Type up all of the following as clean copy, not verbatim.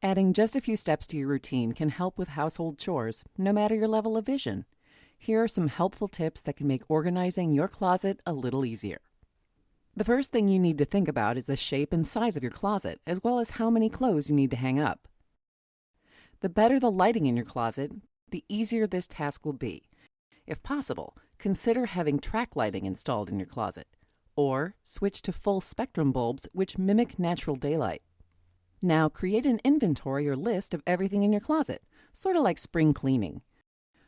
Adding just a few steps to your routine can help with household chores, no matter your level of vision. Here are some helpful tips that can make organizing your closet a little easier. The first thing you need to think about is the shape and size of your closet, as well as how many clothes you need to hang up. The better the lighting in your closet, the easier this task will be. If possible, consider having track lighting installed in your closet, or switch to full spectrum bulbs which mimic natural daylight. Now create an inventory or list of everything in your closet, sort of like spring cleaning.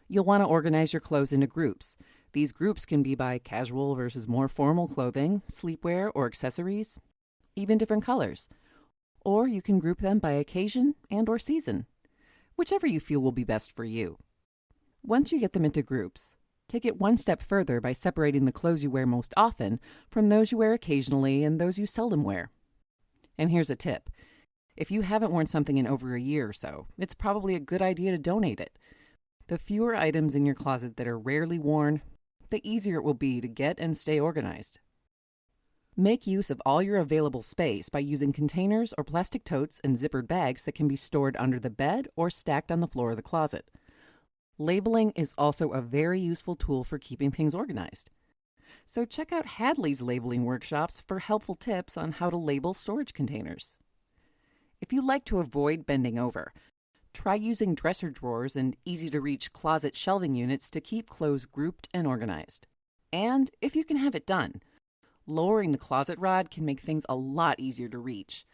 You'll want to organize your clothes into groups. These groups can be by casual versus more formal clothing, sleepwear or accessories, even different colors. Or you can group them by occasion and/or season, whichever you feel will be best for you. Once you get them into groups, take it one step further by separating the clothes you wear most often from those you wear occasionally and those you seldom wear. And here's a tip. If you haven't worn something in over a year or so, it's probably a good idea to donate it. The fewer items in your closet that are rarely worn, the easier it will be to get and stay organized. Make use of all your available space by using containers or plastic totes and zippered bags that can be stored under the bed or stacked on the floor of the closet. Labeling is also a very useful tool for keeping things organized. So check out Hadley's labeling workshops for helpful tips on how to label storage containers. If you like to avoid bending over, try using dresser drawers and easy-to-reach closet shelving units to keep clothes grouped and organized. And if you can have it done, lowering the closet rod can make things a lot easier to reach.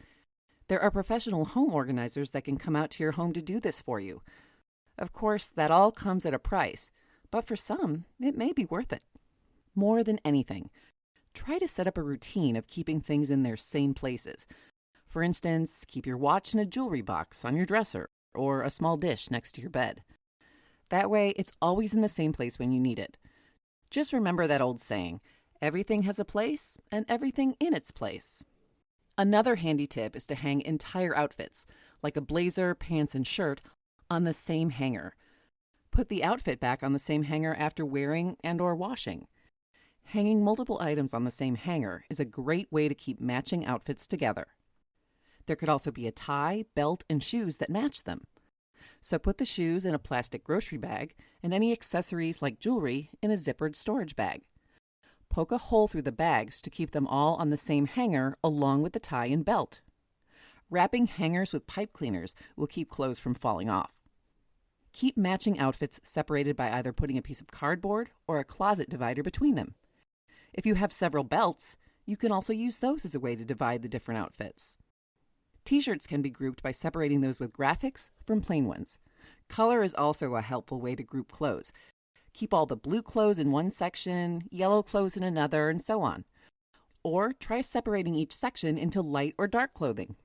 There are professional home organizers that can come out to your home to do this for you. Of course, that all comes at a price, but for some, it may be worth it. More than anything, try to set up a routine of keeping things in their same places. For instance, keep your watch in a jewelry box on your dresser or a small dish next to your bed. That way, it's always in the same place when you need it. Just remember that old saying, everything has a place and everything in its place. Another handy tip is to hang entire outfits, like a blazer, pants, and shirt, on the same hanger. Put the outfit back on the same hanger after wearing and/or washing. Hanging multiple items on the same hanger is a great way to keep matching outfits together. There could also be a tie, belt, and shoes that match them. So put the shoes in a plastic grocery bag and any accessories like jewelry in a zippered storage bag. Poke a hole through the bags to keep them all on the same hanger along with the tie and belt. Wrapping hangers with pipe cleaners will keep clothes from falling off. Keep matching outfits separated by either putting a piece of cardboard or a closet divider between them. If you have several belts, you can also use those as a way to divide the different outfits. T-shirts can be grouped by separating those with graphics from plain ones. Color is also a helpful way to group clothes. Keep all the blue clothes in one section, yellow clothes in another, and so on. Or try separating each section into light or dark clothing.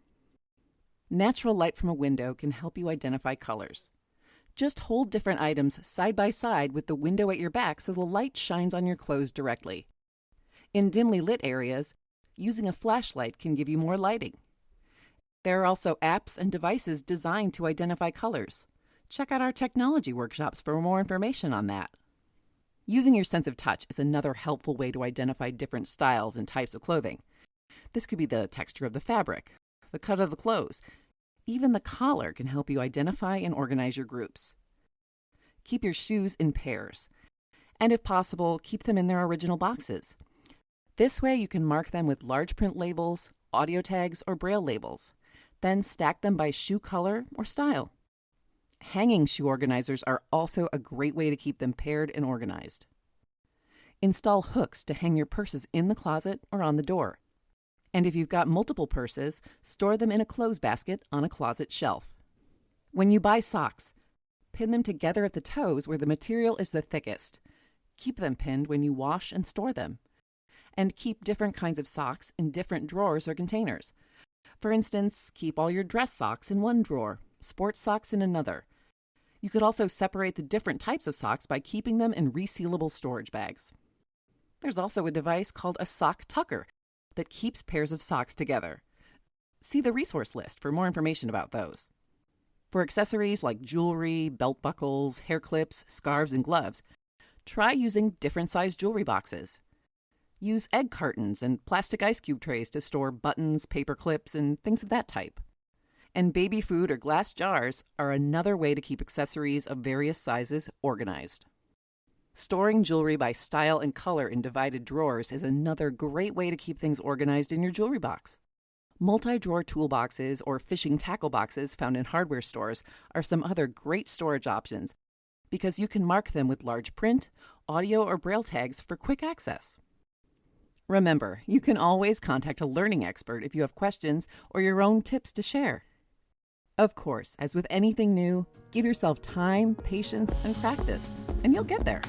Natural light from a window can help you identify colors. Just hold different items side by side with the window at your back so the light shines on your clothes directly. In dimly lit areas, using a flashlight can give you more lighting. There are also apps and devices designed to identify colors. Check out our technology workshops for more information on that. Using your sense of touch is another helpful way to identify different styles and types of clothing. This could be the texture of the fabric, the cut of the clothes. Even the collar can help you identify and organize your groups. Keep your shoes in pairs. And if possible, keep them in their original boxes. This way you can mark them with large print labels, audio tags, or braille labels. Then stack them by shoe color or style. Hanging shoe organizers are also a great way to keep them paired and organized. Install hooks to hang your purses in the closet or on the door. And if you've got multiple purses, store them in a clothes basket on a closet shelf. When you buy socks, pin them together at the toes where the material is the thickest. Keep them pinned when you wash and store them. And keep different kinds of socks in different drawers or containers. For instance, keep all your dress socks in one drawer, sports socks in another. You could also separate the different types of socks by keeping them in resealable storage bags. There's also a device called a sock tucker that keeps pairs of socks together. See the resource list for more information about those. For accessories like jewelry, belt buckles, hair clips, scarves, and gloves, try using different sized jewelry boxes. Use egg cartons and plastic ice cube trays to store buttons, paper clips, and things of that type. And baby food or glass jars are another way to keep accessories of various sizes organized. Storing jewelry by style and color in divided drawers is another great way to keep things organized in your jewelry box. Multi-drawer toolboxes or fishing tackle boxes found in hardware stores are some other great storage options because you can mark them with large print, audio, or braille tags for quick access. Remember, you can always contact a learning expert if you have questions or your own tips to share. Of course, as with anything new, give yourself time, patience, and practice, and you'll get there.